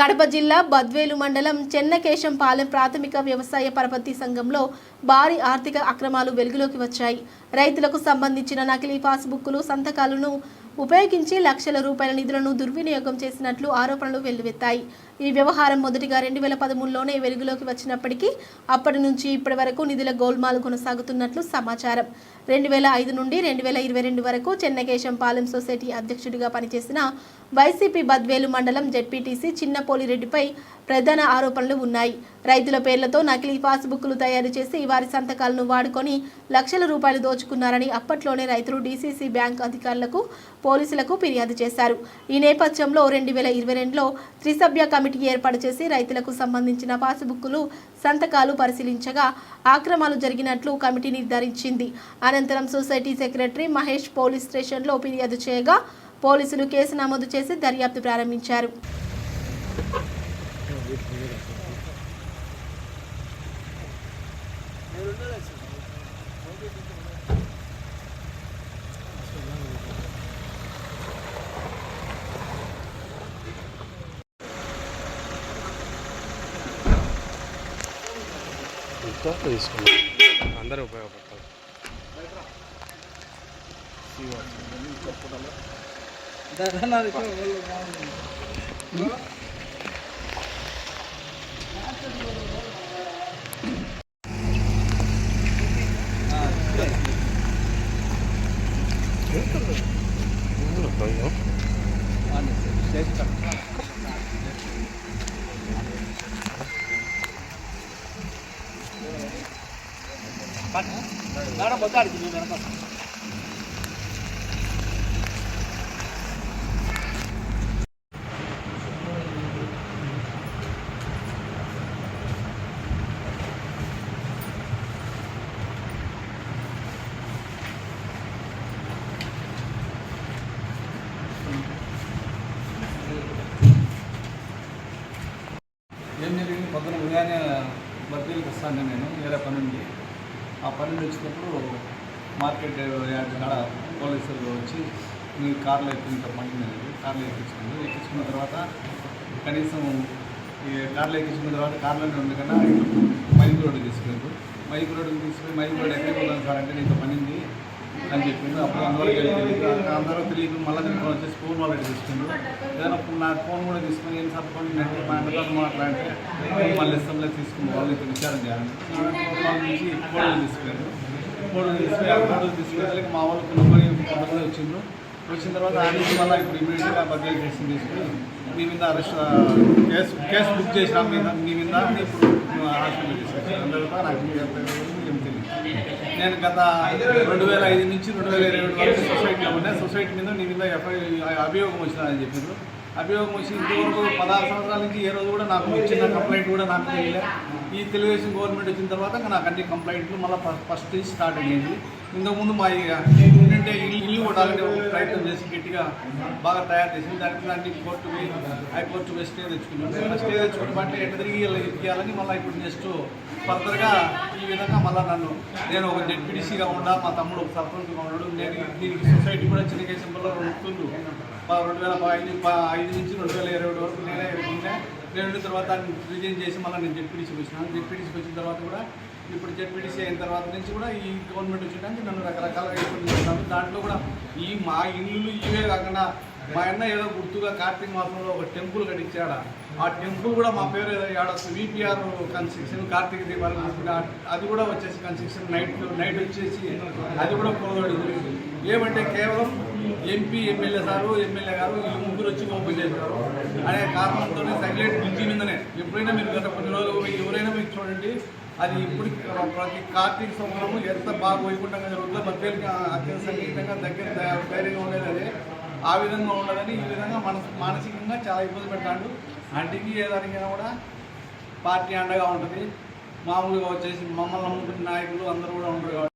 కడప జిల్లా బద్వేలు మండలం చెన్నకేశంపాలెం ప్రాథమిక వ్యవసాయ పరపతి సంఘంలో భారీ ఆర్థిక అక్రమాలు వెలుగులోకి వచ్చాయి. రైతులకు సంబంధించిన నకిలీ పాస్బుక్లు, సంతకాలను ఉపయోగించి లక్షల రూపాయల నిధులను దుర్వినియోగం చేసినట్లు ఆరోపణలు వెల్లువెత్తాయి. ఈ వ్యవహారం మొదటిగా 2013లోనే వెలుగులోకి వచ్చినప్పటికీ అప్పటి నుంచి ఇప్పటి వరకు నిధుల గోల్మాల్ కొనసాగుతున్నట్లు సమాచారం. 2005 నుండి 2022 వరకు చెన్నకేశంపాలెం సొసైటీ అధ్యక్షుడిగా పనిచేసిన వైసీపీ బద్వేలు మండలం జెడ్పీటీసీ చిన్నపోలిరెడ్డిపై ప్రధాన ఆరోపణలు ఉన్నాయి. రైతుల పేర్లతో నకిలీ పాస్బుక్లు తయారు చేసి వారి సంతకాలను వాడుకొని లక్షల రూపాయలు దోచుకున్నారని అప్పట్లోనే రైతులు డీసీసీ బ్యాంక్ అధికారులకు, పోలీసులకు ఫిర్యాదు చేశారు. ఈ నేపథ్యంలో 2022లో త్రిసభ్య కమిటీ ఏర్పాటు చేసి రైతులకు సంబంధించిన పాస్బుక్లు, సంతకాలు పరిశీలించగా ఆక్రమాలు జరిగినట్లు కమిటీ నిర్ధారించింది. అనంతరం సొసైటీ సెక్రటరీ మహేష్ పోలీస్ స్టేషన్లో ఫిర్యాదు చేయగా పోలీసులు కేసు నమోదు చేసి దర్యాప్తు ప్రారంభించారు. అందరూ ఉపయోగపడతారు. ఏం జరిగింది? పొద్దున ఉదయాన్నే బద్వేలుకి వస్తాను నేను వేరే పని ఉంది. ఆ పని వచ్చినప్పుడు మార్కెట్ యార్డ్ కాడ పోలీసులు వచ్చి మీరు కార్లో ఎక్కింత పండినది కార్లో ఎక్కించుకున్న తర్వాత కనీసం ఈ కార్లో ఎక్కించుకున్న తర్వాత కార్లోనే ఉంది కన్నా మైక్ రోడ్డు తీసుకెళ్ళారు. మైక్ రోడ్డుకి తీసుకుని మైక్ రోడ్ ఎక్కడికి పోతాను సార్ అంటే నీతో పనింది అని చెప్పింది. అప్పుడు అందరూ తెలియదు. మళ్ళీ నేను వచ్చేసి ఫోన్ వాళ్ళకి తీసుకుంటారు. ఏదైనా నా ఫోన్ కూడా తీసుకుని ఏం సర్పంచ్ అంటే మా ఇంట్లో మాట్లాడితే మళ్ళీ ఇష్టంలో తీసుకుని వాళ్ళు ఇక్కడ విచారం చేయాలని వాళ్ళ నుంచి కోడలు తీసుకెళ్ళారు. కోడలు తీసుకుని ఆ కోడలు తీసుకెళ్ళి మా వాళ్ళు కొంతమంది వచ్చిన తర్వాత ఆ నుంచి మళ్ళీ ఇప్పుడు ఇమీడియట్గా బదిలీ చేసి తీసుకుని మీ మీద అరెస్ట్ కేసు బుక్ చేసిన మీ మీద ఇప్పుడు హాస్పిటల్ తీసుకొచ్చాను. అందువల్ల నాకు ఏం తెలియదు. నేను గత 2005 నుంచి 2022 వరకు సొసైటీలో ఉన్నా. సొసైటీ మీద నీ మీద అభియోగం వచ్చిందని చెప్పారు. అభియోగం వచ్చి ఇంతవరకు 16 సంవత్సరాల నుంచి ఏ రోజు కూడా నాకు చిన్న కంప్లైంట్ కూడా నాకు తెలియలే. ఈ తెలుగుదేశం గవర్నమెంట్ వచ్చిన తర్వాత నాకు అన్ని కంప్లైంట్లు మళ్ళీ ఫస్ట్ స్టార్ట్ అయ్యింది. ఇంతకుముందు మా ఏంటంటే ఇల్లు కొట్టాలని ప్రయత్నం చేసి గట్టిగా బాగా తయారు చేసి దానికి అన్ని కోర్టు పోయి హైకోర్టు పోయి స్టే తెచ్చుకున్నాను. స్టే తెచ్చుకుంటే ఎట్లా తిరిగి ఇవ్వాలని మళ్ళీ ఇప్పుడు నెక్స్ట్ ఫర్దర్గా ఈ విధంగా మళ్ళీ నేను ఒక జెడ్పీటీసీగా ఉండా, మా తమ్ముడు ఒక సర్పంచ్గా ఉన్నాడు. నేను దీనికి సొసైటీ కూడా చెన్నకేశంపాలెంలో 2005 నుంచి 2022 వరకు నేనే ఉండే. నేను తర్వాత రిజైన్ చేసి మళ్ళీ నేను జెడ్పీటీసీకి వచ్చినాను. జెడ్పీటీసీకి వచ్చిన తర్వాత కూడా ఇప్పుడు జెడ్పీటీసీ అయిన తర్వాత నుంచి కూడా ఈ గవర్నమెంట్ వచ్చేటానికి నన్ను రకరకాలుగా ఇబ్బంది చేస్తున్నాను. దాంట్లో కూడా మా ఇల్లు ఇవే కాకుండా మా అన్న ఏదో గుర్తుగా కార్తీక మాసంలో ఒక టెంపుల్ కట్టించాడ. ఆ టెంపుల్ కూడా మా పేరు ఏదో విపిఆర్ కన్స్ట్రక్షన్ కార్తీక దీపావళి అది కూడా వచ్చేసి కన్స్ట్రక్షన్ నైట్ వచ్చేసి అది కూడా పోగొడింది. ఏమంటే కేవలం ఎంపీ ఎమ్మెల్యే గారు వీళ్ళు ముగ్గురు వచ్చి ఓపెన్ చేశారు అనే కారణంతోనే సైలెంట్ బ్రిడ్జి మీదనే ఎప్పుడైనా మీరు గత కొన్ని రోజులు ఎవరైనా మీకు చూడండి, అది ఇప్పుడు ప్రతి కార్తీక సంవత్సరము ఎంత బాగా వైకుంఠంగా జరుగుతుందో బద్వేలుకి అత్యంత సంగీతంగా దగ్గర ధైర్యంగా ఉండేది. అదే ఆ విధంగా ఉండదని ఈ విధంగా మానసికంగా చాలా ఇబ్బంది పెట్టాడు. అంటికి ఏదానికైనా కూడా పార్టీ అండగా ఉంటుంది. మామూలుగా వచ్చేసి మమ్మల్ని నమ్ముకున్న నాయకులు అందరూ కూడా ఉండరు.